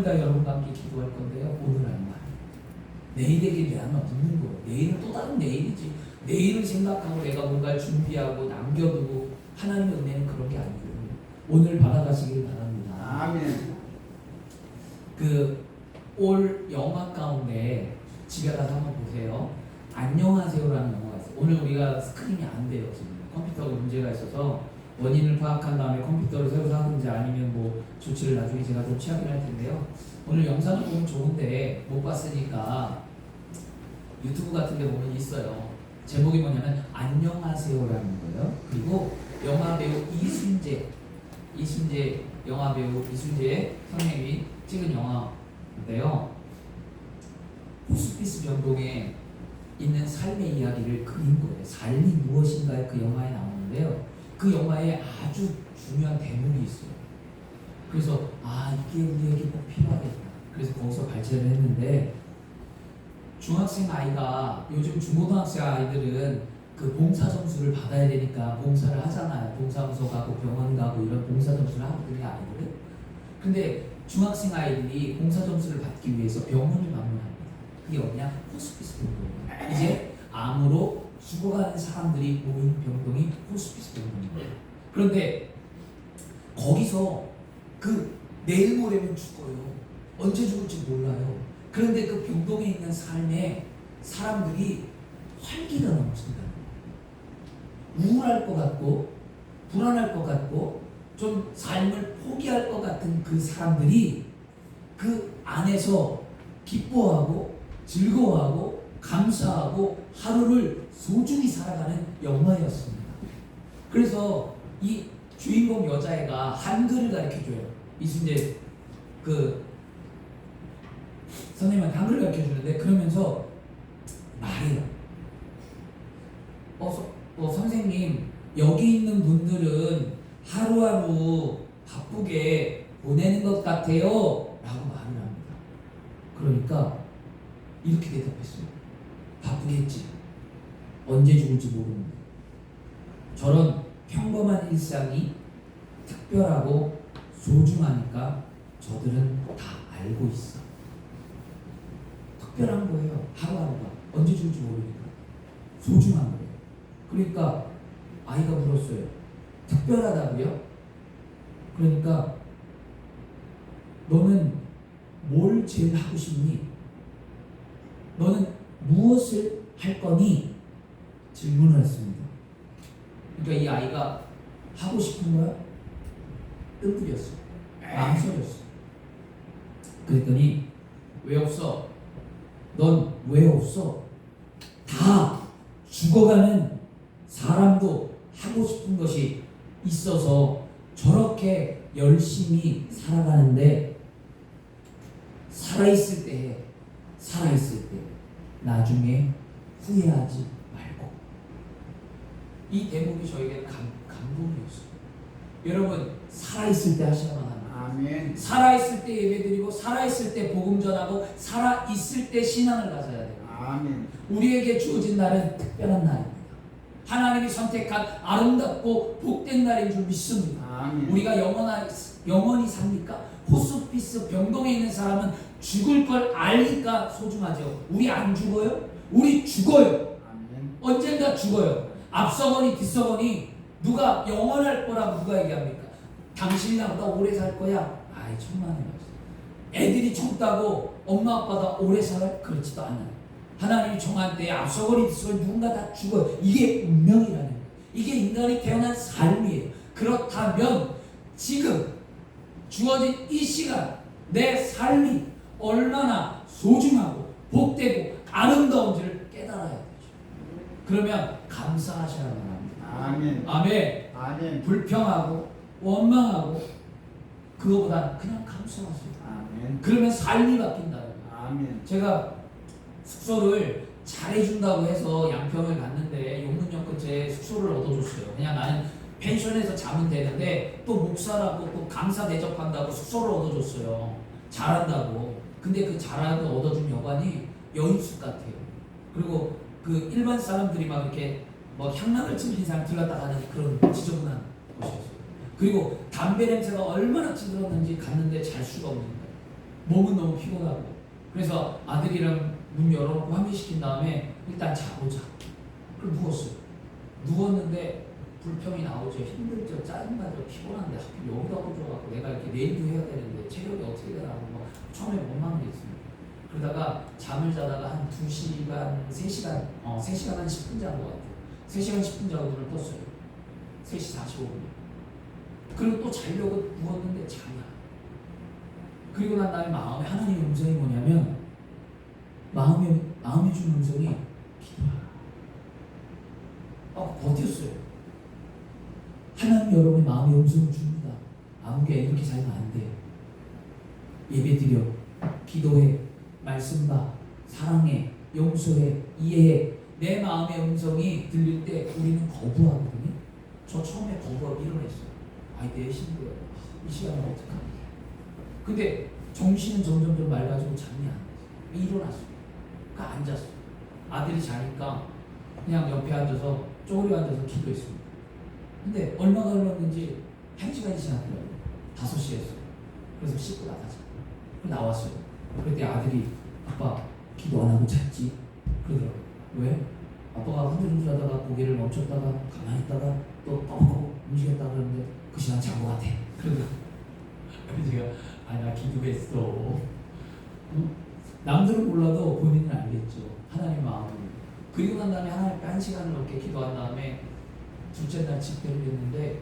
오늘 다 여러분과 함께 기도할 건데요. 오늘 할 말. 내일에게 대한 묻는 거예요. 내일은 또 다른 내일이지. 내일을 생각하고 내가 뭔가를 준비하고 남겨두고 하나님의 은혜는 그런 게 아니에요. 오늘 받아가시길 바랍니다. 아멘. 올 영화 가운데 집에 가서 한번 보세요. 안녕하세요라는 영화가 있어요. 오늘 우리가 스크린이 안 돼요. 지금 컴퓨터가 문제가 있어서 원인을 파악한 다음에 컴퓨터를 새로 사든지 아니면 뭐 조치를 나중에 제가 좀 취하긴 할 텐데요. 오늘 영상을 보면 좋은데 못 봤으니까 유튜브 같은 데 보면 있어요. 제목이 뭐냐면 안녕하세요라는 거예요. 그리고 영화 배우 이순재 영화 배우 이순재 선생님이 찍은 영화인데요. 호스피스 병동에 있는 삶의 이야기를 그린 거예요. 삶이 무엇인가에 그 영화에 나오는데요. 그 영화에 아주 중요한 대목이 있어요. 그래서 이게 우리에게 꼭 필요하겠다. 그래서 거기서 발제를 했는데 중학생 아이가 요즘 중고등학생 아이들은 그 봉사 점수를 받아야 되니까 봉사를 하잖아요. 봉사부서 가고 병원 가고 이런 봉사 점수를 하거든요, 아이들은. 근데 중학생 아이들이 봉사 점수를 받기 위해서 병원을 방문합니다. 그게 뭐냐? 호스피스 병동이에요. 이제 암으로 죽어가는 사람들이 모인 병동이 호스피스 병동이에요. 그런데 거기서 내일 모레면 죽어요. 언제 죽을지 몰라요. 그런데 그 병동에 있는 삶에 사람들이 활기가 넘친다. 우울할 것 같고 불안할 것 같고 좀 삶을 포기할 것 같은 그 사람들이 그 안에서 기뻐하고 즐거워하고 감사하고 하루를 소중히 살아가는 영화였습니다. 그래서 이 주인공 여자애가 한글을 가르쳐줘요. 이순재 선생님한테 한글을 가르쳐주는데 그러면서 말해요. 선생님, 여기 있는 분들은 하루하루 바쁘게 보내는 것 같아요 라고 말을 합니다. 그러니까 이렇게 대답했어요. 바쁘겠지. 언제 죽을지 모릅니다. 저런 평범한 일상이 특별하고 소중하니까 저들은 다 알고 있어. 특별한 거예요. 하루하루가 언제 죽을지 모르니까 소중한 거예요. 그러니까 아이가 물었어요. 특별하다고요? 그러니까 너는 뭘 제일 하고 싶니? 너는 무엇을 할 거니? 질문을 했습니다. 그러니까 이 아이가 하고 싶은 거야? 뜬구렸어. 망설였어. 그랬더니 왜 없어? 넌 왜 없어? 다 죽어가는 사람도 하고 싶은 것이 있어서 저렇게 열심히 살아가는데 살아있을 때 나중에 후회하지 말고. 이 대목이 저에게 감동이었어요. 여러분 살아있을 때 하셔야만 합니다. 아멘. 살아있을 때 예배드리고 살아있을 때 복음 전하고 살아있을 때 신앙을 가져야 돼요. 아멘. 우리에게 주어진 날은 특별한 날입니다. 하나님이 선택한 아름답고 복된 날인 줄 믿습니다. 아멘. 우리가 영원히 삽니까? 호스피스 병동에 있는 사람은 죽을 걸 알니까 소중하죠. 우리 안 죽어요? 우리 죽어요. 아멘. 언젠가 죽어요. 앞서거니 뒤서거니 누가 영원할 거라고 누가 얘기합니까? 당신이 나보다 오래 살 거야. 천만의 말씀. 애들이 젊다고 엄마 아빠가 오래 살 그렇지도 않아요. 하나님이 정한 때에 앞서거니 뒤서거니 누군가 다 죽어요. 이게 운명이라는 거예요. 이게 인간이 태어난 삶이에요. 그렇다면 지금 주어진 이 시간 내 삶이 얼마나 소중하고 복되고 아름다운지를 깨달아야 되죠. 그러면 감사하셔야만 합니다. 아멘. 아멘. 아멘. 불평하고 원망하고 그거보다 그냥 감사하세요. 아멘. 그러면 삶이 바뀐다. 아멘. 제가 숙소를 잘해준다고 해서 양평을 갔는데 용문역 근처에 숙소를 얻어줬어요. 그냥 나는 펜션에서 자면 되는데 또 목사라고 또 강사 대접한다고 숙소를 얻어줬어요. 잘한다고. 근데 그 잘하고 얻어준 여관이 여인숙 같아요. 그리고 그 일반 사람들이 막 이렇게 뭐 향락을 찔린 사람 들렀다 가는 그런 지저분한 곳이었어요. 그리고 담배 냄새가 얼마나 찌들었는지 갔는데 잘 수가 없는 거예요. 몸은 너무 피곤하고. 그래서 아들이랑 문 열어놓고 환기시킨 다음에 일단 자보자. 그럼 누웠어요. 누웠는데 불평이 나오죠. 힘들죠. 짜증나죠. 피곤한데 하필 여기다 꽂아갖고 내가 이렇게 내일도 해야 되는데 체력이 어떻게 되나 뭐 처음에 원망을 했습니다. 그러다가 잠을 자다가 한 2시간, 3시간, 3시간 한 10분 잔 것 같아요. 3시간 10분 자고 눈을 떴어요. 3시 45분. 그리고 또 자려고 누웠는데 잠이. 그리고 난 다음에 마음에 하나님의 음성이 뭐냐면 마음이 준 음성이 기도하라. 버텼어요. 하나님 여러분의 마음의 음성을 줍니다. 아무게 이렇게 살면 안 돼요. 예배드려, 기도해, 말씀 봐, 사랑해, 용서해, 이해해. 내 마음의 음성이 들릴 때 우리는 거부하거든요. 저 처음에 거부하고 밀어냈어요. 내 힘들어요. 이 시간에 어떡하냐. 근데 정신은 점점 좀 맑아지고 잠이 안 됐어요. 일어났어요. 그러니까 앉았어요. 아들이 자니까 그냥 옆에 앉아서 쪼그려 앉아서 기도했습니다. 근데 얼마가 흘렀는지 1시간이 지났더라고요. 5시였어요. 그래서 씻고 나가자. 나왔어요. 그때 아들이 아빠 기도 안 하고 잤지? 그러더라고요. 왜? 아빠가 흔들흔들 하다가 고개를 멈췄다가 가만히 있다가 또 움직였다 그러는데 그 시간 잔 것 같아. 그래서 제가 나 기도했어. 남들은 몰라도 본인은 알겠죠. 하나님 마음을. 그리고 난 다음에 하나님 1시간을 넘게 기도한 다음에 둘째 날 집회를 했는데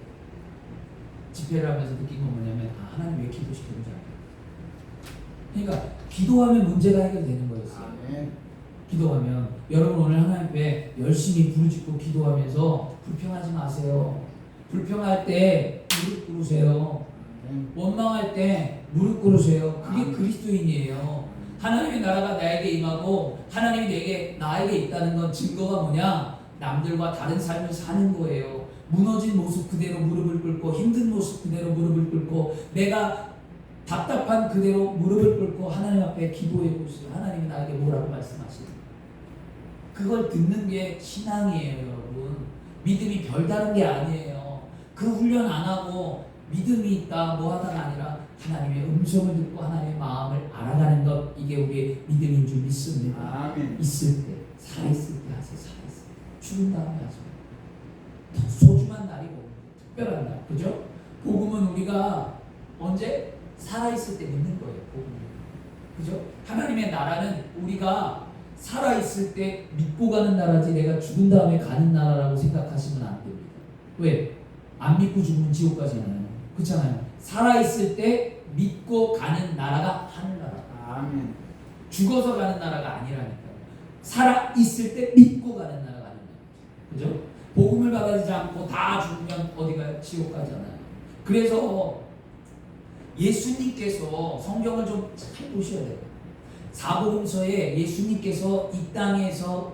집회를 하면서 느낀 건 뭐냐면 하나님 왜 기도시키는지 알아요. 그러니까 기도하면 문제가 해결되는 거였어요. 기도하면 여러분 오늘 하나님 앞에 열심히 부르짖고 기도하면서 불평하지 마세요. 불평할 때 무릎 꿇으세요. 원망할 때 무릎 꿇으세요. 그게 그리스도인이에요. 하나님의 나라가 나에게 임하고 하나님이 나에게 있다는 건 증거가 뭐냐? 남들과 다른 삶을 사는 거예요. 무너진 모습 그대로 무릎을 꿇고 힘든 모습 그대로 무릎을 꿇고 내가 답답한 그대로 무릎을 꿇고 하나님 앞에 기도해 보세요. 하나님이 나에게 뭐라고 말씀하시는 그걸 듣는 게 신앙이에요, 여러분. 믿음이 별다른 게 아니에요. 그 훈련 안 하고 믿음이 있다 뭐 하다가 아니라 하나님의 음성을 듣고 하나님의 마음을 알아가는 것, 이게 우리의 믿음인 줄 믿습니다. 아멘. 있을 때, 살아있을 때 하세요. 살아있을 때. 죽은 다음에 하세요. 더 소중한 날이고 특별한 날, 그죠? 복음은 우리가 언제? 살아있을 때 믿는 거예요. 복음은. 그죠? 하나님의 나라는 우리가 살아있을 때 믿고 가는 나라지 내가 죽은 다음에 가는 나라라고 생각하시면 안 됩니다. 왜? 안 믿고 죽으면 지옥 가잖아요. 그렇잖아요. 살아있을 때 믿고 가는 나라가 하늘나라. 아멘. 죽어서 가는 나라가 아니라니까요. 살아있을 때 믿고 가는 나라가 아니라니까요. 그죠? 복음을 받아들이지 않고 다 죽으면 어디 가요? 지옥 가잖아요. 그래서 예수님께서 성경을 좀 잘 보셔야 돼요. 사복음서에 예수님께서 이 땅에서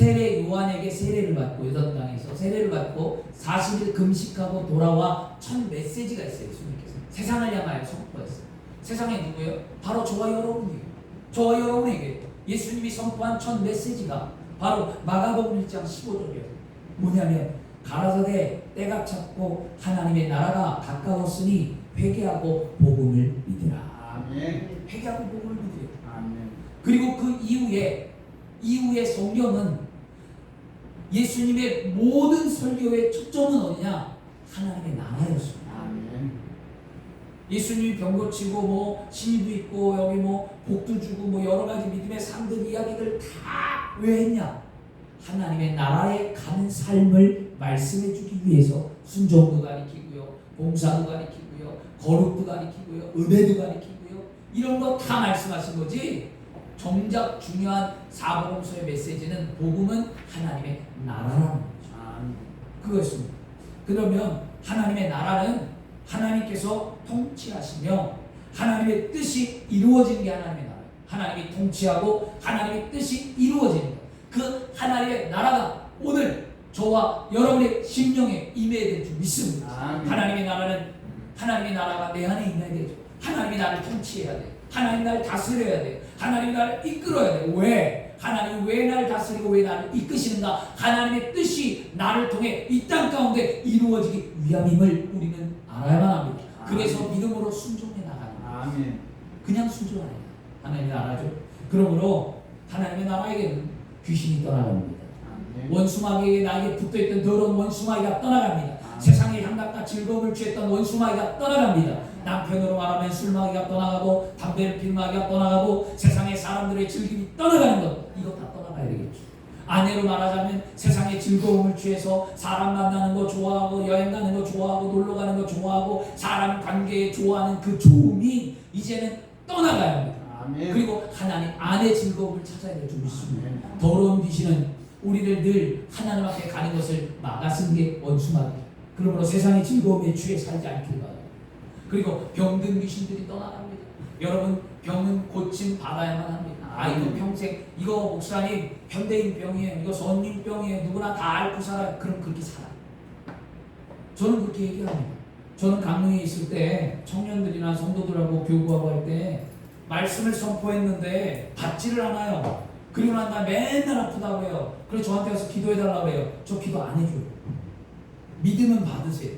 요한에게 세례를 받고 요단 땅에서 세례를 받고 40일 금식하고 돌아와 첫 메시지가 있어요. 예수님께서 세상을 향하여 선포했어요. 세상에 누구예요? 바로 저와 여러분이에요. 저와 여러분에게 예수님이 선포한 첫 메시지가 바로 마가복음 1장 15절이에요. 뭐냐면 가라사대 때가 찼고 하나님의 나라가 가까웠으니 회개하고 복음을 믿으라. 아멘. 회개하고 복음을 믿으라. 아멘. 그리고 그 이후에 성경은 예수님의 모든 설교의 초점은 어디냐? 하나님의 나라였습니다. 아멘. 예수님이 병 고치고 뭐 신이도 있고 여기 뭐 복도 주고 뭐 여러 가지 믿음의 상들 이야기들 다 왜 했냐? 하나님의 나라에 가는 삶을 말씀해 주기 위해서 순종도 가리키고요, 봉사도 가리키고요, 거룩도 가리키고요, 은혜도 가리키고요, 이런 거 다 말씀하신 거지. 정작 중요한 사복음서의 메시지는 복음은 하나님의 나라라는 거죠. 그것입니다. 그러면 하나님의 나라는 하나님께서 통치하시며 하나님의 뜻이 이루어지는 게 하나님의 나라예요. 하나님이 통치하고 하나님의 뜻이 이루어지는 거예요. 그 하나님의 나라가 오늘 저와 여러분의 심령에 임해야 될 줄 믿습니다. 하나님의 나라가 내 안에 임해야 되죠. 하나님이 나를 통치해야 돼. 하나님 나를 다스려야 돼. 하나님 나를 이끌어야 돼. 왜? 하나님 왜 나를 다스리고 왜 나를 이끄시는가? 하나님의 뜻이 나를 통해 이 땅 가운데 이루어지기 위함임을 우리는 알아야만 합니다. 그래서 믿음으로 순종해 나가는 거예요. 아멘. 그냥 수조 아니야. 하나님의 나라죠. 그러므로 하나님의 나라에게는 귀신이 떠나갑니다. 원수마귀에게 나에게 붙어있던 더러운 원수마귀가 떠나갑니다. 세상의 향락과 즐거움을 취했던 원수마귀가 떠나갑니다. 남편으로 말하면 술마귀가 떠나가고 담배를 피는 마귀가 떠나가고 세상의 사람들의 즐김이 떠나가는 것, 이거 다 떠나가야 되겠죠. 아내로 말하자면 세상의 즐거움을 취해서 사람 만나는 거 좋아하고 여행 가는 거 좋아하고 놀러 가는 거 좋아하고 사람 관계에 좋아하는 그 좋음이 이제는 떠나가야 합니다. 아멘. 그리고 하나님 안의 즐거움을 찾아야 될 줄 믿습니다. 더러운 귀신은 우리를 늘 하나님 앞에 가는 것을 막아쓰는 게 원수마귀. 그러므로 세상의 즐거움에 취해 살지 않길 바라요. 그리고 병든 귀신들이 떠나갑니다. 여러분, 병은 고침 받아야만 합니다. 이거 평생, 이거 목사님 현대인병이에요, 이거 선인병이에요, 누구나 다 앓고 살아요. 그럼 그렇게 살아요. 저는 그렇게 얘기합니다. 저는 강릉에 있을 때 청년들이나 성도들하고 교구하고 할 때 말씀을 선포했는데 받지를 않아요. 그리고 난 다음에 맨날 아프다고 해요. 그래서 저한테 와서 기도해달라고 해요. 저 기도 안 해줘요. 믿으면 받으세요.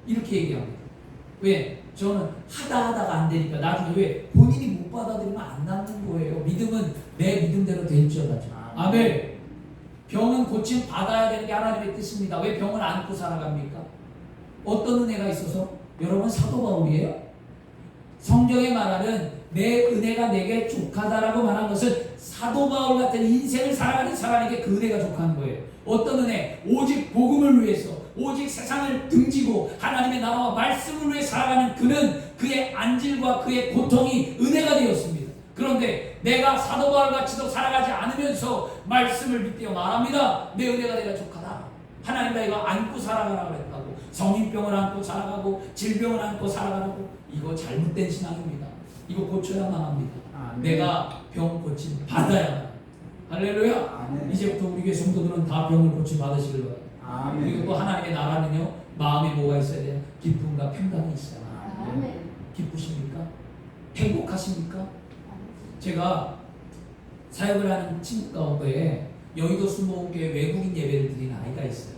이렇게 얘기합니다. 왜? 저는 하다가 안 되니까 나중에 왜? 본인이 못 받아들이면 안 낫는 거예요. 믿음은 내 믿음대로 될지어다. 아멘. 병은 고침 받아야 되는 게 하나님의 뜻입니다. 왜 병을 안고 살아갑니까? 어떤 은혜가 있어서? 여러분, 사도 바울이에요? 성경에 말하는 내 은혜가 내게 족하다라고 말한 것은 사도 바울 같은 인생을 살아가는 사람에게 그 은혜가 족한 거예요. 어떤 은혜? 오직 복음을 위해서, 오직 세상을 등지고 하나님의 나라와 말씀을 위해 살아가는 그는 그의 안질과 그의 고통이 은혜가 되었습니다. 그런데 내가 사도 바울 같이도 살아가지 않으면서 말씀을 믿대어 말합니다. 내 은혜가 내가 족하다. 하나님 나 이거 안고 살아가라고 했다고. 성인병을 안고 살아가고 질병을 안고 살아가라고. 이거 잘못된 신앙입니다. 이거 고쳐야만 합니다. 내가 병 고침 받아야. 할렐루야. 이제부터 우리 교회 성도들은 다 병을 고침 받으시길 바랍니다. 그리고 또 하나님의 나라는요, 마음에 뭐가 있어야 돼요? 기쁨과 평강이 있어야 돼요. 기쁘십니까? 행복하십니까? 제가 사역을 하는 친구 가운데 여의도 수목교회 외국인 예배를 드리는 아이가 있어요.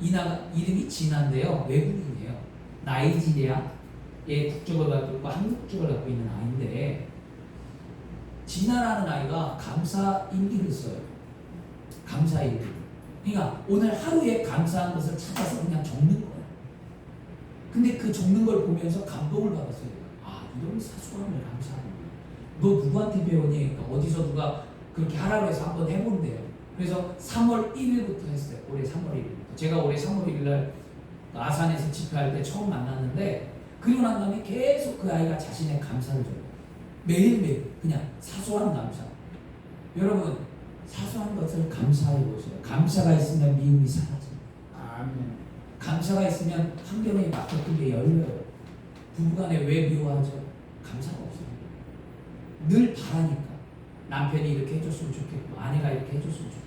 이름이 진아인데요, 외국인이에요. 나이지리아의 국적을 갖고 있고 한국 국적을 갖고 있는 아이인데, 진아라는 아이가 감사 일기를 써요. 감사 일기. 그러니까 오늘 하루에 감사한 것을 찾아서 그냥 적는 거예요. 근데 그 적는 걸 보면서 감동을 받았어요. 이런 사소함을 감사하는 거야. 너 누구한테 배웠니? 그러니까 어디서 누가 그렇게 하라고 해서 한번 해본대요. 그래서 3월 1일부터 했어요. 올해 3월 1일부터. 제가 올해 3월 1일날 아산에서 집회할 때 처음 만났는데, 그리고 난 다음에 계속 그 아이가 자신의 감사를 줘요. 매일매일 그냥 사소한 감사. 여러분, 사소한 것을 감사해 보세요. 감사가 있으면 미움이 사라집니다. 감사가 있으면 환경이 막혔던 게 열려요. 부부간에 왜 미워하죠? 감사가 없어요. 늘 바라니까. 남편이 이렇게 해줬으면 좋겠고 아내가 이렇게 해줬으면 좋겠고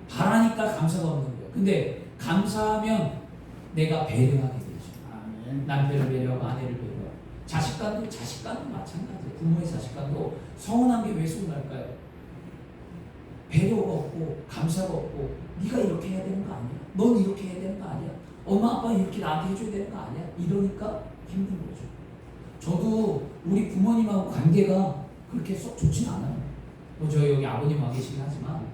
바라니까 감사가 없는 거예요. 근데 감사하면 내가 배려하게 되죠. 남편을 배려하고 아내를 배려하고. 자식간도 마찬가지예요. 부모의 자식간도 서운한 게 왜 서운할까요? 배려가 없고 감사가 없고, 네가 이렇게 해야 되는 거 아니야? 넌 이렇게 해야 되는 거 아니야? 엄마 아빠 이렇게 나한테 해줘야 되는 거 아니야? 이러니까 힘든 거죠. 저도 우리 부모님하고 관계가 그렇게 썩 좋진 않아요. 저 여기 아버님 와 계시긴 하지만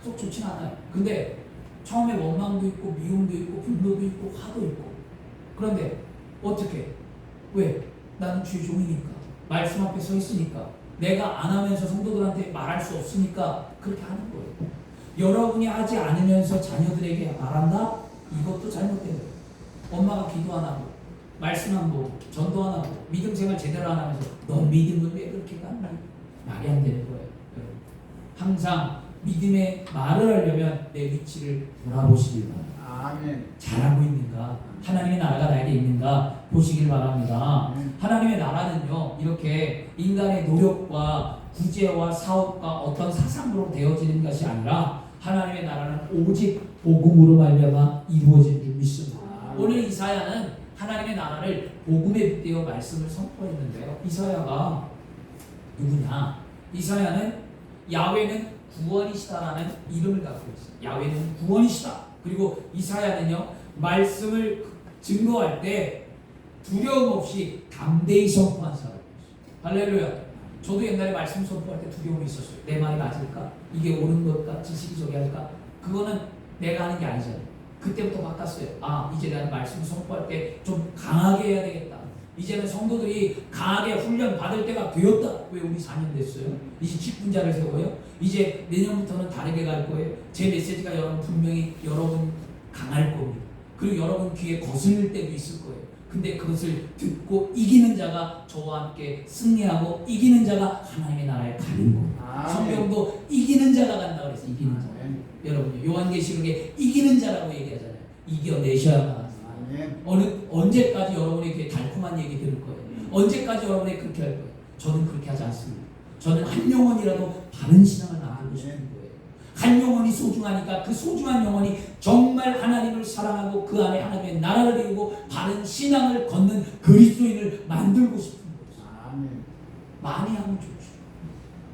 썩 좋진 않아요. 근데 처음에 원망도 있고 미움도 있고 분노도 있고 화도 있고. 그런데 어떻게? 왜? 나는 주의 종이니까, 말씀 앞에 서 있으니까, 내가 안 하면서 성도들한테 말할 수 없으니까 그렇게 하는 거예요. 여러분이 하지 않으면서 자녀들에게 말한다? 이것도 잘못된 거예요. 엄마가 기도 안 하고 말씀 안 보고 전도 안 하고 믿음 생활 제대로 안 하면서 너 믿음은 왜 그렇게 갔니? 말이 안 되는 거예요. 여러분, 항상 믿음의 말을 하려면 내 위치를 돌아보시길 바랍니다. 잘하고 있는가? 하나님의 나라가 나에게 있는가? 보시길 바랍니다. 하나님의 나라는요, 이렇게 인간의 노력과 구제와 사업과 어떤 사상으로 되어지는 것이 아니라 하나님의 나라는 오직 복음으로 말미암아 이루어진 줄 믿습니다. 오늘 이사야는 하나님의 나라를 복음에 빗대어 말씀을 선포했는데요. 이사야가 누구냐? 이사야는 야훼는 구원이시다라는 이름을 갖고 있어요. 야훼는 구원이시다. 그리고 이사야는요, 말씀을 증거할 때 두려움 없이 담대히 선포한 사람이었어요. 할렐루야. 저도 옛날에 말씀 선포할 때 두려움이 있었어요. 내 말이 맞을까? 이게 옳은 것과 지식이 저기 할까? 그거는 내가 하는 게 아니잖아요. 그때부터 바꿨어요. 아, 이제 내가 말씀 선포할 때 좀 강하게 해야 되겠다. 이제는 성도들이 강하게 훈련 받을 때가 되었다. 왜 우리 4년 됐어요? 이제 직분자를 세워요. 이제 내년부터는 다르게 갈 거예요. 제 메시지가 여러분 분명히 여러분 강할 겁니다. 그리고 여러분 귀에 거슬릴 때도 있을 거예요. 근데 그것을 듣고 이기는 자가 저와 함께 승리하고 이기는 자가 하나님의 나라에 가는 겁니다. 성경도 이기는 자가 간다 그래서 이기는 자. 여러분 요한계시록에 이기는 자라고 얘기하잖아요. 이겨내셔야만. 언제까지 여러분에게 달콤한 얘기 들을 거예요? 언제까지 여러분에게 그렇게 할 거예요? 저는 그렇게 하지 않습니다. 저는 한 영혼이라도 바른 신앙을 나누고 싶은 거예요. 한 영혼이 소중하니까 그 소중한 영혼이 정말 하나님을 사랑하고 그 안에 하나님의 나라를 이루고 바른 신앙을 걷는 그리스도인을 만들고 싶은 거예요. 많이 하면 좋죠.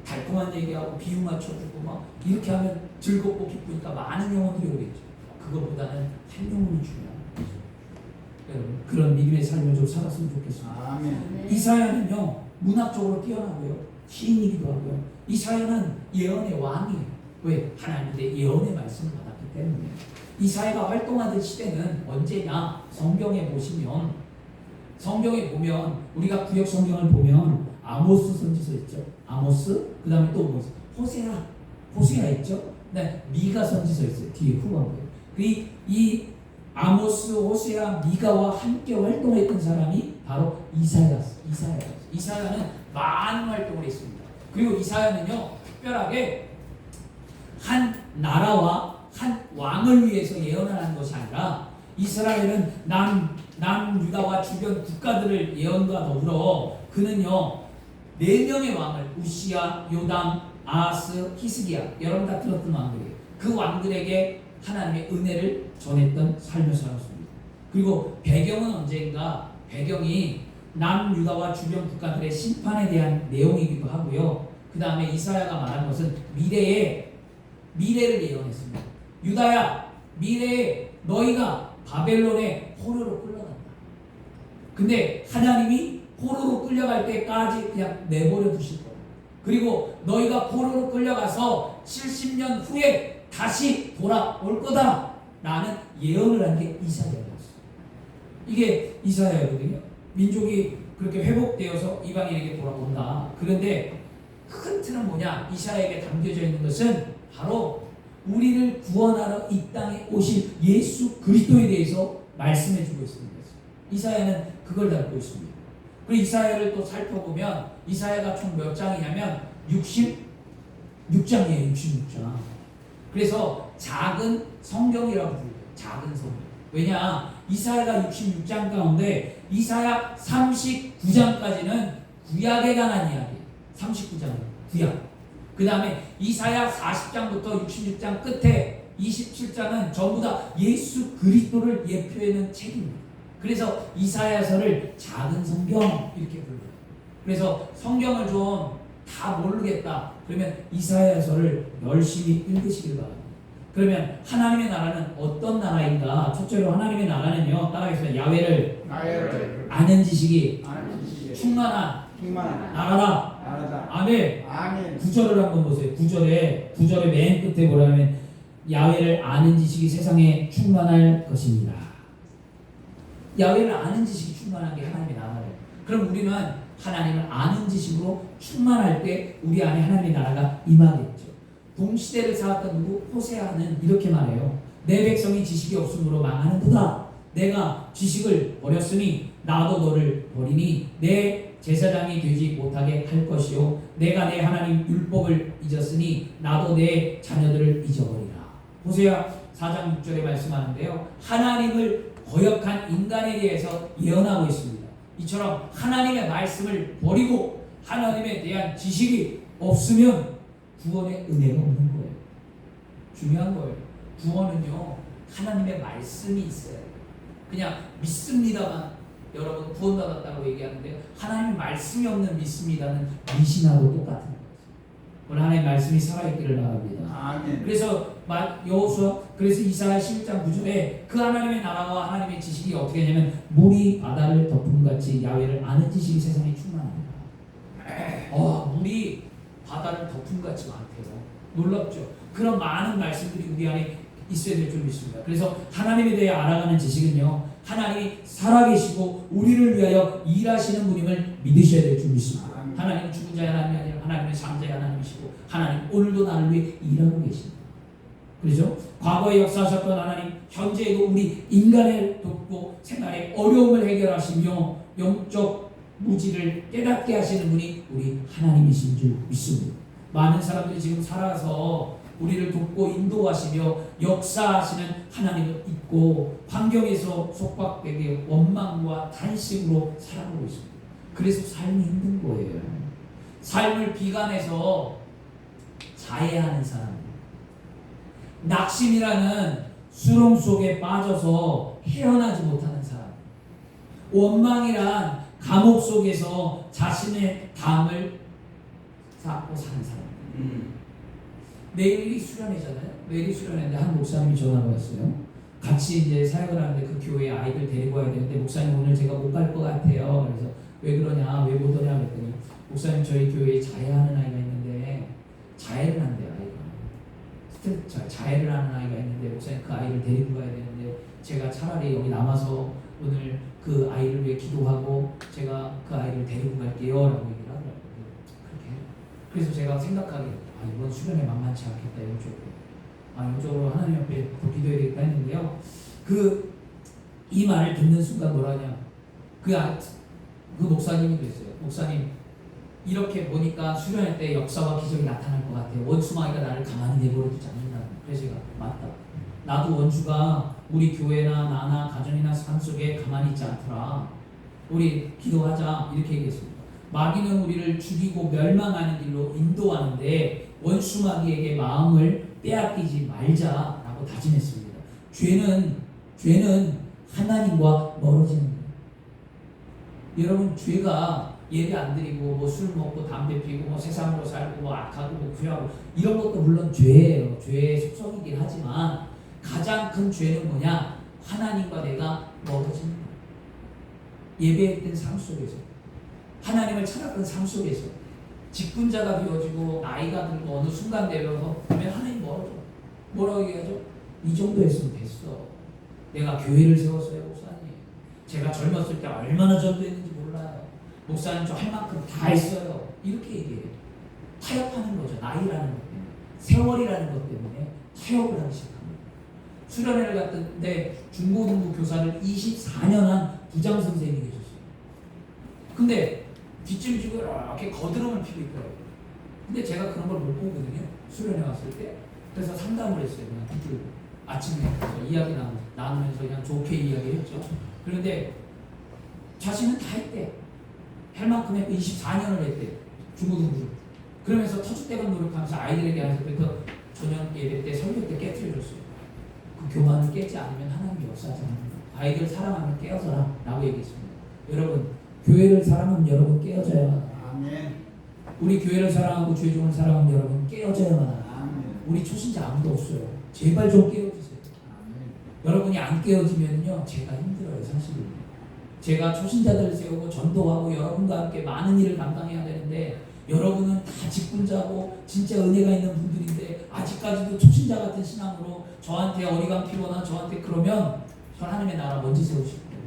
달콤한 얘기하고 비유 맞춰주고 막 이렇게 하면 즐겁고 기쁘니까 많은 영혼들이 오겠죠. 그것보다는 한 영혼이 중요합니다. 여러분 그런 믿음의 삶을 좀 살았으면 좋겠습니다. 아멘. 이사야는요 문학적으로 뛰어나고요 시인이기도 하고요. 이사야는 예언의 왕이에요. 왜? 하나님의 예언의 말씀을 받았기 때문에. 이사야가 활동하던 시대는 언제냐? 성경에 보시면 우리가 구약 성경을 보면 아모스 선지서 있죠. 아모스 그 다음에 또 뭐 호세아 있죠. 네, 미가 선지서 있어요. 뒤에 후반부에. 이 아모스, 호세아, 미가와 함께 활동했던 사람이 바로 이사야였어요. 이사야는 많은 활동을 했습니다. 그리고 이사야는요 특별하게 한 나라와 한 왕을 위해서 예언을 한 것이 아니라 이스라엘은 남유다와 주변 국가들을 예언과 더불어 그는요 4명의 왕을 우시야, 요담, 아하스, 히스기야 여러분 다 들었던 왕들이에요. 그 왕들에게 하나님의 은혜를 전했던 삶을 살았습니다. 그리고 배경은 언제인가? 배경이 남유다와 주변 국가들의 심판에 대한 내용이기도 하고요. 그 다음에 이사야가 말한 것은 미래를 예언했습니다. 유다야, 미래에 너희가 바벨론의 포로로 끌려간다. 근데 하나님이 포로로 끌려갈 때까지 그냥 내버려 두실 거야. 그리고 너희가 포로로 끌려가서 70년 후에 다시 돌아올 거다 라는 예언을 한 게 이사야였어요. 이게 이사야거든요. 민족이 그렇게 회복되어서 이방인에게 돌아온다. 그런데 큰 틀은 뭐냐? 이사야에게 담겨져 있는 것은 바로 우리를 구원하러 이 땅에 오실 예수 그리스도에 대해서 말씀해 주고 있습니다. 이사야는 그걸 담고 있습니다. 그리고 이사야를 또 살펴보면 이사야가 총 몇 장이냐면 66장이에요. 66장. 그래서 작은 성경이라고 불려요. 작은 성경. 왜냐? 이사야가 66장 가운데 이사야 39장까지는 구약에 관한 이야기예요. 39장은 구약. 그 다음에 이사야 40장부터 66장 끝에 27장은 전부 다 예수 그리스도를 예표하는 책입니다. 그래서 이사야서를 작은 성경 이렇게 불러요. 그래서 성경을 좀 다 모르겠다 그러면 이사야서를 열심히 읽으시길 바랍니다. 그러면 하나님의 나라는 어떤 나라인가? 첫째로 하나님의 나라는요 따라하겠습니다. 야훼를 아는 지식이 충만한 나라다. 아멘. 9절을 한번 보세요. 9절의 맨 끝에 뭐라면 야훼를 아는 지식이 세상에 충만할 것입니다. 야훼를 아는 지식이 충만한 게 하나님의 나라예요. 그럼 우리는 하나님을 아는 지식으로 충만할 때 우리 안에 하나님의 나라가 임하겠죠. 동시대를 살았던 누구? 호세아는 이렇게 말해요. 내 백성이 지식이 없으므로 망하는도다. 내가 지식을 버렸으니 나도 너를 버리니 내 제사장이 되지 못하게 할 것이요 내가 내 하나님 율법을 잊었으니 나도 내 자녀들을 잊어버리라. 호세아 4장 6절에 말씀하는데요. 하나님을 거역한 인간에 대해서 예언하고 있습니다. 이처럼 하나님의 말씀을 버리고 하나님에 대한 지식이 없으면 구원의 은혜가 없는 거예요. 중요한 거예요. 구원은요 하나님의 말씀이 있어요. 그냥 믿습니다만 여러분 구원받았다고 얘기하는데 하나님의 말씀이 없는 믿습니다는 미신하고 똑같은 거예요. 오늘 하나님의 말씀이 살아있기를 바랍니다. 아멘. 그래서 그래서 이사야 11장 9절에 그 하나님의 나라와 하나님의 지식이 어떻게 되냐면 물이 바다를 덮음같이 야훼를 아는 지식이 세상에 충만합니다. 물이 바다를 덮음같이 많대요. 놀랍죠? 그런 많은 말씀들이 우리 안에 있어야 될 줄 믿습니다. 그래서 하나님에 대해 알아가는 지식은요, 하나님이 살아계시고 우리를 위하여 일하시는 분임을 믿으셔야 될 줄 믿습니다. 하나님은 죽은 자의 하나님이 아니라 하나님은 잠자의 하나님이시고, 하나님 오늘도 나를 위해 일하고 계십니다. 그렇죠? 과거에 역사하셨던 하나님, 현재에도 우리 인간을 돕고 생활의 어려움을 해결하시며 영적 무지를 깨닫게 하시는 분이 우리 하나님이신 줄 믿습니다. 많은 사람들이 지금 살아서 우리를 돕고 인도하시며 역사하시는 하나님을 잊고 환경에서 속박되게 원망과 탄식으로 살아가고 있습니다. 그래서 삶이 힘든 거예요. 삶을 비관해서 자해하는 사람, 낙심이라는 수렁 속에 빠져서 헤어나지 못하는 사람, 원망이란 감옥 속에서 자신의 담을 쌓고 사는 사람. 내일이 수련회잖아요. 내일이 수련회인데 한 목사님이 전화가 왔어요. 같이 이제 사역을 하는데 그 교회 아이들 데리고 와야 되는데, 목사님 오늘 제가 못 갈 것 같아요. 그래서 왜 그러냐, 왜 못 오냐 그랬더니, 목사님 저희 교회에 자해하는 아이가 있는데, 자해를 한대요. 아이가 자해를 하는 아이가 있는데, 목사님 그 아이를 데리고 가야 되는데, 제가 차라리 여기 남아서 오늘 그 아이를 위해 기도하고 제가 그 아이를 데리고 갈게요 라고 얘기를 하더라고요. 그렇게. 그래서 제가 생각하기에 이번 수련회 만만치 않겠다, 영적으로 하나님 앞에 더 기도해야 되겠다 했는데요, 이 말을 듣는 순간 뭐라냐, 그 목사님이 그랬어요. 목사님, 이렇게 보니까 수련회 때 역사와 기적이 나타날 것 같아요. 원수마귀가 나를 가만히 내버려두지 않는다. 그래서 제가 맞다, 나도 원수가 우리 교회나 나나 가정이나 삶 속에 가만히 있지 않더라, 우리 기도하자, 이렇게 얘기했습니다. 마귀는 우리를 죽이고 멸망하는 길로 인도하는데 원수마귀에게 마음을 빼앗기지 말자라고 다짐했습니다. 죄는 하나님과 멀어지는 거예요. 여러분, 죄가 예배 안 드리고 뭐 술 먹고 담배 피고 뭐 세상으로 살고 뭐 악하고 뭐 구하고 이런 것도 물론 죄예요. 죄의 속성이긴 하지만 가장 큰 죄는 뭐냐? 하나님과 내가 멀어지는 거예요. 예배했던 삶 속에서, 하나님을 찾았던 삶 속에서 직분자가 되어지고 나이가 들고 어느 순간 되면서 보면 하나님 멀어져. 뭐라고 얘기하죠? 이 정도 했으면 됐어. 내가 교회를 세웠어요, 목사님. 제가 젊었을 때 얼마나 전도했는지 몰라요. 목사님 저 할 만큼 다 했어요. 이렇게 얘기해요. 타협하는 거죠. 나이라는 것 때문에, 세월이라는 것 때문에 타협을 하기 시작합니다. 수련회를 갔는데 중고등부 교사를 24년 한 부장 선생님이 계셨어요. 근데 뒷짐지고 이렇게 거드름을 피고 있더라고요. 근데 제가 그런 걸 못 보거든요, 수련회 왔을 때. 그래서 상담을 했어요. 그냥 붙들고 아침에 이야기 나누면서 그냥 좋게 이야기했죠. 그런데 자신은 다 했대. 할 만큼 했고 24년을 했대, 중고등부. 그러면서 터줏대감 노력하면서 아이들에게 하면서 저녁 예배 때 설교 때 깨트려줬어요. 그 교만을 깨지 않으면 하나님이 역사하지 않는다. 아이들 사랑하면 깨어져라 라고 얘기했습니다. 여러분, 교회를 사랑하면 여러분 깨어져야 합니다. 아멘. 우리 교회를 사랑하고 주의종을 사랑하면 여러분 깨어져야만 합니다. 우리 초신자 아무도 없어요. 제발 좀 깨어지세요. 아멘. 여러분이 안 깨어지면요, 제가 힘들어요. 사실은 제가 초신자들을 세우고 전도하고 여러분과 함께 많은 일을 감당해야 되는데, 여러분은 다 직분자고 진짜 은혜가 있는 분들인데 아직까지도 초신자 같은 신앙으로 저한테 어리광 피거나 저한테 그러면 하나님의 나라 먼저 세우실 거예요.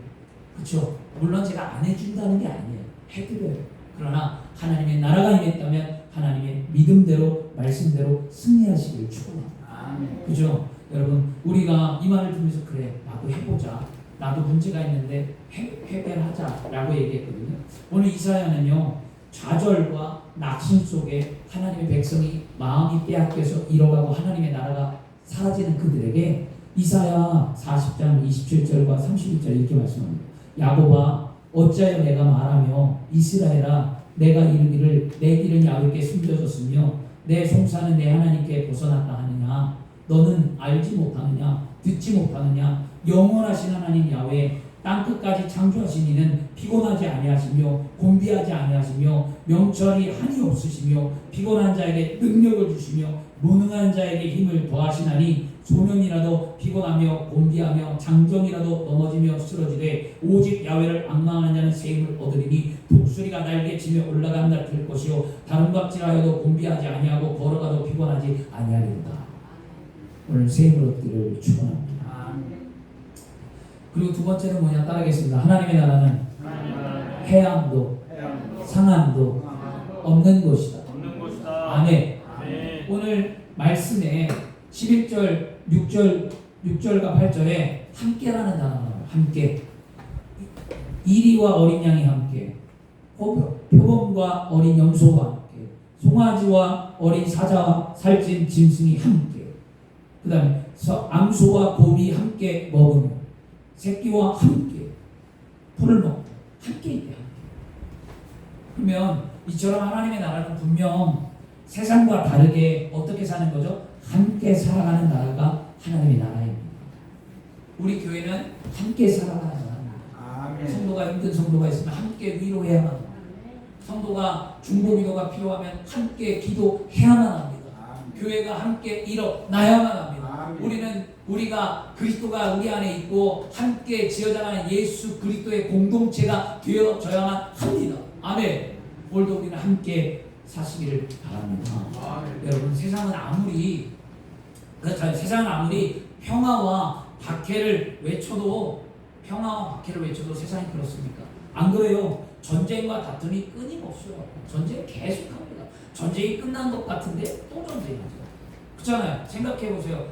그렇죠? 물론 제가 안 해준다는 게 아니에요. 해드려요. 그러나 하나님의 나라가 임했다면 하나님의 믿음대로 말씀대로 승리하시길 축원합니다. 그죠? 여러분, 우리가 이 말을 들으면서 그래, 나도 해보자, 나도 문제가 있는데 해결하자 라고 얘기했거든요. 오늘 이사야는요, 좌절과 낙심 속에 하나님의 백성이 마음이 빼앗겨서 잃어가고 하나님의 나라가 사라지는 그들에게 이사야 40장 27절과 31절 이렇게 말씀합니다. 야곱아, 어찌하여 내가 말하며 이스라엘아, 내가 이르기를 내 길은 야곱께 숨겨졌으며 내 송사는 내 하나님께 벗어났다 하느냐? 너는 알지 못하느냐? 듣지 못하느냐? 영원하신 하나님 야훼, 땅끝까지 창조하신 이는 피곤하지 아니하시며 곤비하지 아니하시며 명철이 한이 없으시며 피곤한 자에게 능력을 주시며 무능한 자에게 힘을 더하시나니 소년이라도 피곤하며 곤비하며 장정이라도 넘어지며 쓰러지되 오직 야훼를 앙망하는 자는 새 힘을 얻으리니 독수리가 날개치며 올라간다 들 것이요 다른 박질하여도 곤비하지 아니하고 걸어가도 피곤하지 아니하리로다. 오늘 새 힘을 얻기를 축원합니다. 그리고 두 번째는 뭐냐 따라하겠습니다. 하나님의 나라는 해함도 상함도 없는 것이다. 아멘. 오늘 말씀에 11절, 6절과 8절에 함께라는 단어가 나와요. 함께. 이리와 어린 양이 함께, 표범과 어린 염소가 함께, 송아지와 어린 사자와 살찐 짐승이 함께, 그 다음에 암소와 곰이 함께 먹으며 새끼와 함께 풀을 먹고 함께 있대. 그러면 이처럼 하나님의 나라는 분명 세상과 다르게 어떻게 사는 거죠? 함께 살아가는 나라가 하나님의 나라입니다. 우리 교회는 함께 살아가는 나라입니다. 성도가 힘든 성도가 있으면 함께 위로해야만 합니다. 성도가 중보기도가 필요하면 함께 기도해야만 합니다. 교회가 함께 일어나야만 합니다. 우리가 그리스도가 우리 안에 있고 함께 지어자라는 예수 그리스도의 공동체가 되어져야만 합니다. 아멘. 오늘도 우리는 함께 사시기를 바랍니다. 여러분 세상은 아무리 평화와 박해를 외쳐도 세상이 그렇습니까? 안 그래요? 전쟁과 다툼이 끊임없어요. 전쟁 계속합니다. 전쟁이 끝난 것 같은데 또 전쟁하죠. 그렇잖아요. 생각해 보세요.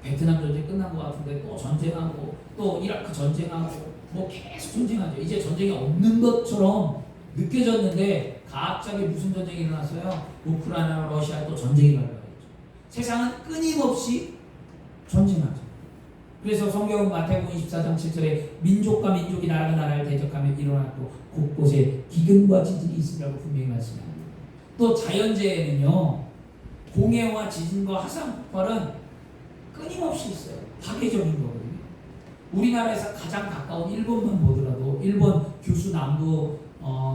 베트남 전쟁 끝난 것 같은데 또 전쟁하고 또 이라크 전쟁하고 뭐 계속 전쟁하죠. 이제 전쟁이 없는 것처럼 느껴졌는데 갑자기 무슨 전쟁이 일어났어요? 우크라이나와 러시아에 또 전쟁이 발生했죠. 세상은 끊임없이 전쟁하죠. 그래서 성경은 마태복음 24장 7절에 민족과 민족이 나라가 나라를 대적하며 일어났고 곳곳에 기근과 지진이 있으리라고 분명히 말씀합니다. 또 자연재해는요, 공해와 지진과 화산 폭발은 끊임없이 있어요. 파괴적인 거거든요. 우리나라에서 가장 가까운 일본만 보더라도 일본 규슈 남부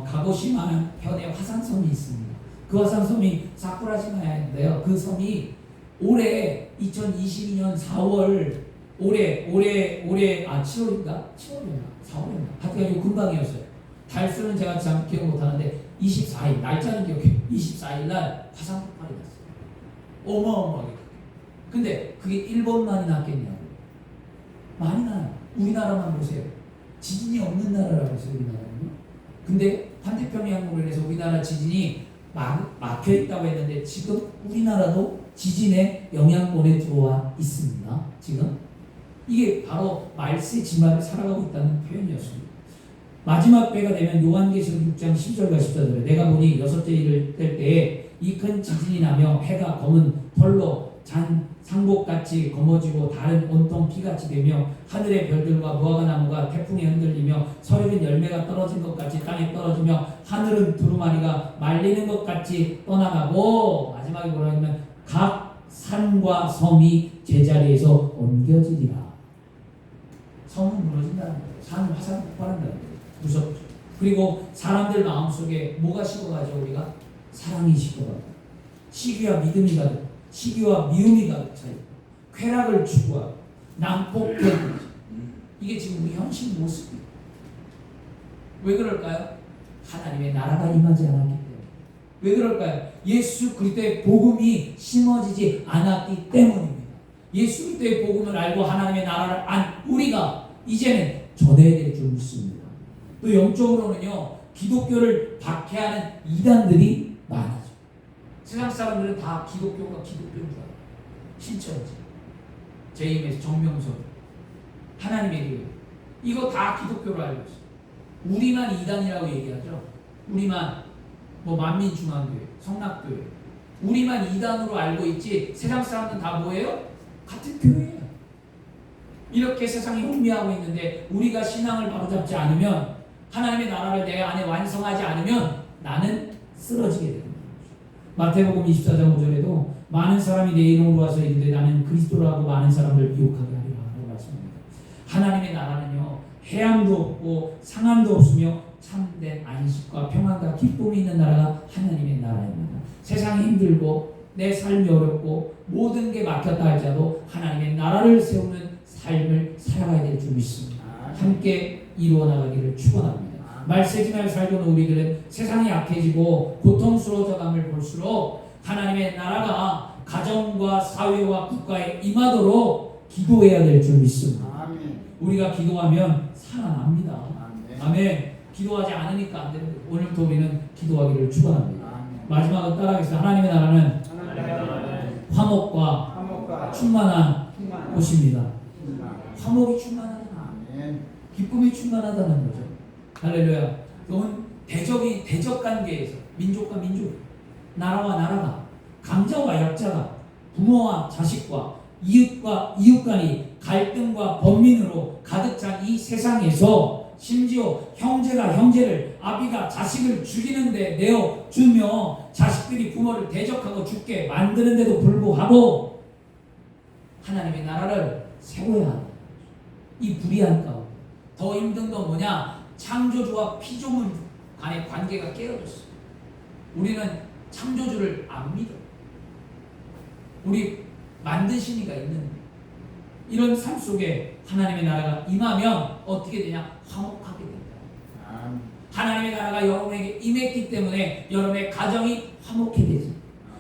가고시마 현에 화산섬이 있습니다. 그 화산섬이 사쿠라시마인데요. 그 섬이 올해 2022년 4월 올해 7월인가? 4월인가? 하여튼 이거 금방이었어요. 달수는 제가 잘 기억 못하는데 24일 날짜는 기억해요. 24일 날 화산 폭발이 났어요. 어마어마하게. 근데 그게 일본만이 났겠냐고. 많이 나요. 우리나라만 보세요. 지진이 없는 나라라고 해서 우리나라는요. 근데 반대편양으로 인해서 우리나라 지진이 막혀있다고 했는데 지금 우리나라도 지진의 영향권에 들어와 있습니다. 지금 이게 바로 말세 지마를 살아가고 있다는 표현이었습니다. 마지막 때가 되면 요한계시록 6장 10절과 14절에 내가 보니 여섯째 일을 뗄 때에 이 큰 지진이 나며 해가 검은 털로 잔 상복같이 검어지고 달은 온통 피같이 되며 하늘의 별들과 무화과 나무가 태풍에 흔들리며 서리는 열매가 떨어진 것 같이 땅에 떨어지며 하늘은 두루마리가 말리는 것 같이 떠나가고 마지막에 뭐라 하냐면 각 산과 섬이 제자리에서 옮겨지리라. 섬은 무너진다는 거예요. 산은 화산 폭발한다는 거예요. 무섭죠. 그리고 사람들 마음속에 뭐가 식어가죠? 우리가 사랑이 식어가고 시기와 믿음이 가득, 시기와 미움이 가득 차있고 쾌락을 추구하고 난폭해지죠. 이게 지금 우리 현실 모습이에요. 왜 그럴까요? 하나님의 나라가 임하지 않았기 때문에. 왜 그럴까요? 예수 그리스도의 복음이 심어지지 않았기 때문입니다. 예수 그리스도의 복음을 알고 하나님의 나라를 안 우리가 이제는 전해야 될 줄 믿습니다. 또 영적으로는요, 기독교를 박해하는 이단들이 많아져. 세상 사람들은 다 기독교인 줄 알아요. 신천지, JMS, 정명선, 하나님의 교회, 이거 다 기독교로 알고 있어요. 우리만 이단이라고 얘기하죠. 우리만 만민중앙교회, 성락교회, 우리만 이단으로 알고 있지 세상 사람들은 다 뭐예요? 같은 교회예요. 이렇게 세상이 혼미하고 있는데 우리가 신앙을 바로잡지 않으면, 하나님의 나라를 내 안에 완성하지 않으면 나는 쓰러지게 됩니다. 마태복음 24장 5절에도 많은 사람이 내 이름으로 와서 이르되 나는 그리스도라고 많은 사람들 미혹하게 하리라 라고 말씀합니다. 하나님의 나라는요, 해함도 없고 상함도 없으며 참된 안식과 평안과 기쁨이 있는 나라가 하나님의 나라입니다. 세상이 힘들고 내 삶이 어렵고 모든 게 막혔다 할지라도 하나님의 나라를 세우는 삶을 살아가야 될 줄 믿습니다. 함께 이루어 나가기를 축원합니다. 말세지날 살던 우리들은 세상이 약해지고 고통스러워져감을 볼수록 하나님의 나라가 가정과 사회와 국가에 임하도록 기도해야 될 줄 믿습니다. 아멘. 우리가 기도하면 살아납니다. 아멘. 아멘. 기도하지 않으니까 안 되는 거예요. 오늘부터 우리는 기도하기를 축원합니다. 아멘. 마지막으로 따라하겠습니다. 하나님의 나라는 화목과 화목과 충만한 충만한 곳입니다. 충만. 화목이 충만하다. 아멘. 기쁨이 충만하다는 거죠. 할렐루야. 그건 대적 관계에서 민족과 민족, 나라와 나라가, 강자와 약자가, 부모와 자식과 이웃과 이웃 간이 갈등과 번민으로 가득 찬 이 세상에서 심지어 형제가 형제를, 아비가 자식을 죽이는데 내어 주며 자식들이 부모를 대적하고 죽게 만드는데도 불구하고 하나님의 나라를 세워야 한다. 이 불의한 가운데 더 힘든 건 뭐냐? 창조주와 피조물 간의 관계가 깨어졌어. 우리는 창조주를 안 믿어. 우리 만드신 이가 있는데 이런 삶 속에 하나님의 나라가 임하면 어떻게 되냐? 화목하게 된다. 하나님의 나라가 여러분에게 임했기 때문에 여러분의 가정이 화목해 되지.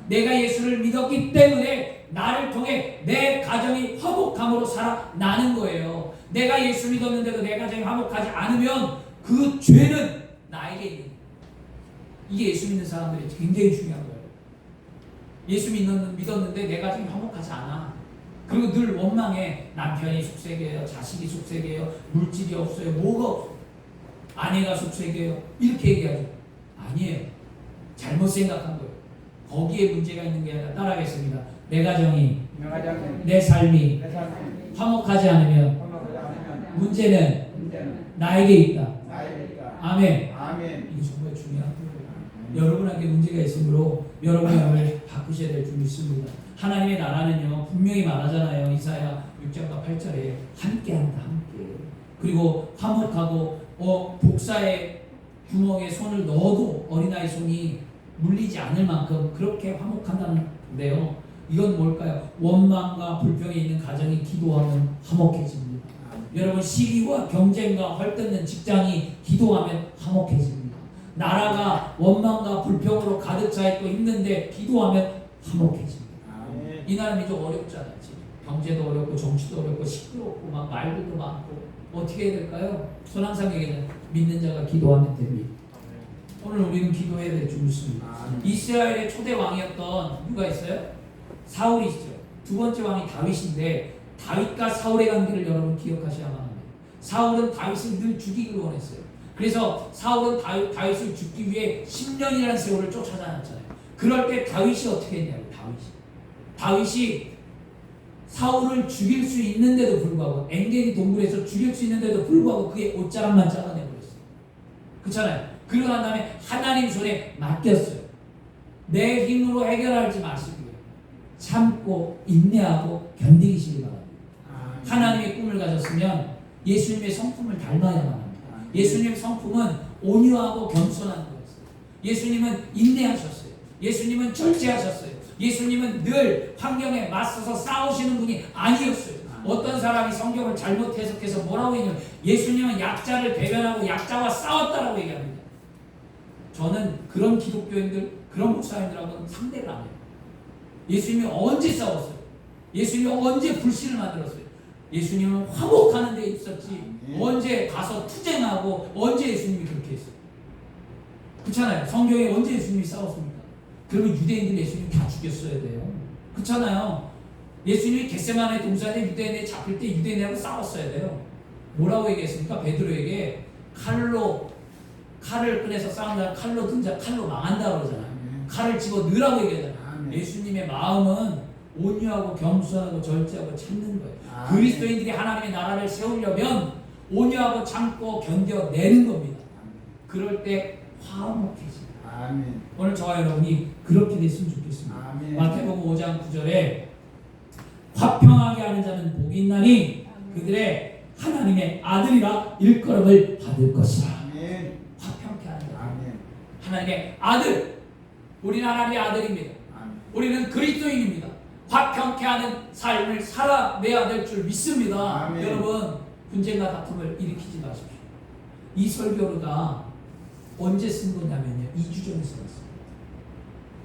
내가 예수를 믿었기 때문에 나를 통해 내 가정이 화목함으로 살아나는 거예요. 내가 예수 믿었는데도 내 가정이 화목하지 않으면 그 죄는 나에게 있는 거예요. 이게 예수 믿는 사람들이 굉장히 중요한 거예요. 예수 믿었는데 내 가정이 화목하지 않아. 그리고 늘 원망해. 남편이 속색이에요. 자식이 속색이에요. 물질이 없어요. 뭐가 없어요. 아내가 속색이에요. 이렇게 얘기하죠. 아니에요. 잘못 생각한 거예요. 거기에 문제가 있는 게 아니라 따라하겠습니다. 내 가정이 내 삶이 화목하지 않으면 문제는 나에게 있다. 아멘. 이게 정말 중요한 거예요. 여러분에게 문제가 있으므로 여러분이 마음을 바꾸셔야 될 줄 믿습니다. 하나님의 나라는요 분명히 말하잖아요. 이사야 6장과 8절에 함께한다. 함께. 그리고 화목하고 복사의 구멍에 손을 넣어도 어린아이 손이 물리지 않을 만큼 그렇게 화목한다는데요. 이건 뭘까요? 원망과 불평에 있는 가정이 기도하면 화목해집니다. 여러분 시기와 경쟁과 헐뜯는 직장이 기도하면 화목해집니다. 나라가 원망과 불평으로 가득 차 있고 힘든데 기도하면 화목해집니다. 이 나라 민족 어렵잖아요. 지금 경제도 어렵고 정치도 어렵고 시끄럽고 막 말들도 많고 어떻게 해야 될까요? 손항상에게는 믿는 자가 기도하면 됩니다. 오늘 우리는 기도해야 될 줄 믿습니다. 이스라엘의 초대 왕이었던 누가 있어요? 사울이시죠. 두 번째 왕이 다윗인데 다윗과 사울의 관계를 여러분 기억하셔야만 합니다. 사울은 다윗을 늘 죽이기를 원했어요. 그래서 사울은 다윗을 죽기 위해 10년이라는 세월을 쫓아다녔잖아요. 그럴 때 다윗이 어떻게 했냐고. 다윗이 사울을 죽일 수 있는데도 불구하고 엔게디 동굴에서 죽일 수 있는데도 불구하고 그의 옷자락만 잘라내버렸어요. 그렇잖아요. 그러고 난 다음에 하나님 손에 맡겼어요. 내 힘으로 해결하지 마시고요. 참고 인내하고 견디시기 바랍니다. 하나님의 꿈을 가졌으면 예수님의 성품을 닮아야만 합니다. 예수님의 성품은 온유하고 겸손한 거였어요. 예수님은 인내하셨어요. 예수님은 절제하셨어요. 예수님은 늘 환경에 맞서서 싸우시는 분이 아니었어요. 어떤 사람이 성경을 잘못 해석해서 뭐라고 했냐면 예수님은 약자를 배변하고 약자와 싸웠다라고 얘기합니다. 저는 그런 기독교인들, 그런 목사님들하고는 상대를 안 해요. 예수님이 언제 싸웠어요? 예수님이 언제 불신을 만들었어요? 예수님은 화목하는 데 있었지 언제 가서 투쟁하고 언제 예수님이 그렇게 했어요? 그렇잖아요. 성경에 언제 예수님이 싸웠습니까? 그러면 유대인들이 예수님 다 죽였어야 돼요. 그렇잖아요. 예수님이 겟세마네 동산에 유대인에 잡힐 때 유대인하고 싸웠어야 돼요. 뭐라고 얘기했습니까? 베드로에게 칼을 꺼내서 싸운다. 칼로 등자, 칼로 망한다 그러잖아요. 칼을 집어 넣으라고 얘기하잖아요. 예수님의 마음은 온유하고 겸손하고 절제하고 참는 거예요. 그리스도인들이 하나님의 나라를 세우려면 온유하고 참고 견뎌내는 겁니다. 그럴 때 화목해집니다. 오늘 저와 여러분이 그렇게 됐으면 좋겠습니다. 마태복음 5장 9절에 화평하게 하는 자는 복이 있나니 그들의 하나님의 아들이라 일컬음을 받을 것이라. 화평케 하는 자. 하나님의 아들. 우리는 하나님의 아들입니다. 우리는 그리스도인입니다. 화평케 하는 삶을 살아내야 될 줄 믿습니다. 아멘. 여러분, 분쟁과 다툼을 일으키지 마십시오. 이 설교가 언제 쓴 거냐면요, 2주 전에 써놨어요.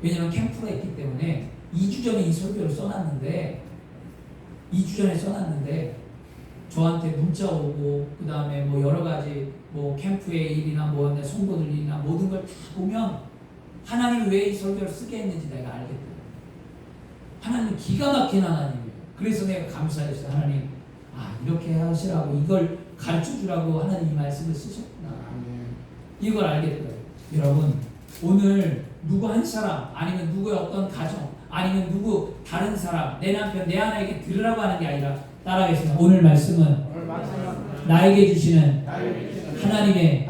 왜냐하면 캠프가 있기 때문에 2주 전에 이 설교를 써놨는데, 2주 전에 써놨는데 저한테 문자 오고, 그 다음에 뭐 여러 가지 뭐 캠프의 일이나 뭐 성도들 일이나 모든 걸 다 보면 하나님이 왜 이 설교를 쓰게 했는지 내가 알겠더라고요. 하나님 기가 막힌 하나님이에요. 그래서 내가 감사했어요. 하나님, 아, 이렇게 하시라고, 이걸 가르쳐 주라고 하나님 이 말씀을 쓰셨구나. 이걸 알겠더라고요. 여러분, 오늘 누구 한 사람, 아니면 누구의 어떤 가정, 아니면 누구 다른 사람, 내 남편, 내 아내에게 들으라고 하는 게 아니라, 따라하겠습니다. 오늘 말씀은 나에게 주시는 하나님의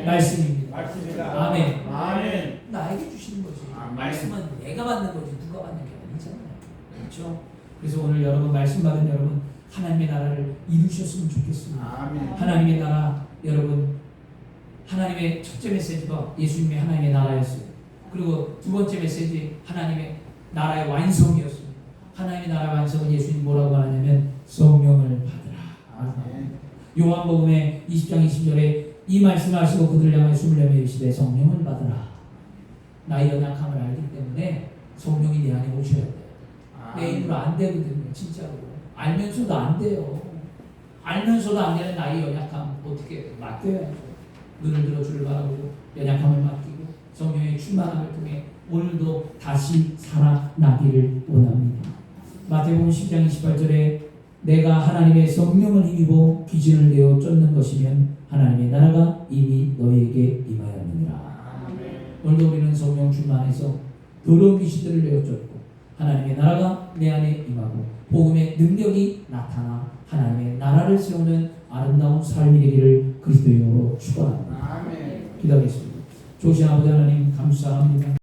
말씀입니다. 아멘. 아멘. 나에게 주시는 거지. 아멘. 말씀은 내가 받는 거지 누가 받는 게 아니잖아요. 그렇죠? 그래서 오늘 여러분, 말씀 받은 여러분, 하나님의 나라를 이루셨으면 좋겠습니다. 아멘. 하나님의 나라, 여러분, 하나님의 첫째 메시지가 예수님의 하나님의 나라였어요. 그리고 두 번째 메시지, 하나님의 나라의 완성이었습니다. 하나님의 나라의 완성은 예수님 뭐라고 하냐면 성령을 받으라. 아멘. 요한복음의 20장 20절에 이 말씀을 하시고 그들을 향해 숨을 내며 이르시되 성령을 받으라. 나의 연약함을 알기 때문에 성령이 내 안에 오셔야 돼요. 내 힘으로 안 되거든요. 진짜로. 알면서도 안 돼요. 알면서도 안 되는 나의 연약함 어떻게 맡겨야죠. 눈을 들어 주를 바라보고 연약함을 맡기고 성령의 충만함을 통해 오늘도 다시 살아나기를 원합니다. 마태복음 10장 28절에 내가 하나님의 성령을 힘입어 기준을 내어 쫓는 것이면 하나님의 나라가 이미 너에게 임하였느니라. 오늘도 우리는 성령 충만해서 더러운 귀신들을 내어 쫓고 하나님의 나라가 내 안에 임하고 복음의 능력이 나타나 하나님의 나라를 세우는 아름다운 삶이 되기를 그리스도인으로 축원합니다. 기도하겠습니다. 조신 아버지 하나님 감사합니다.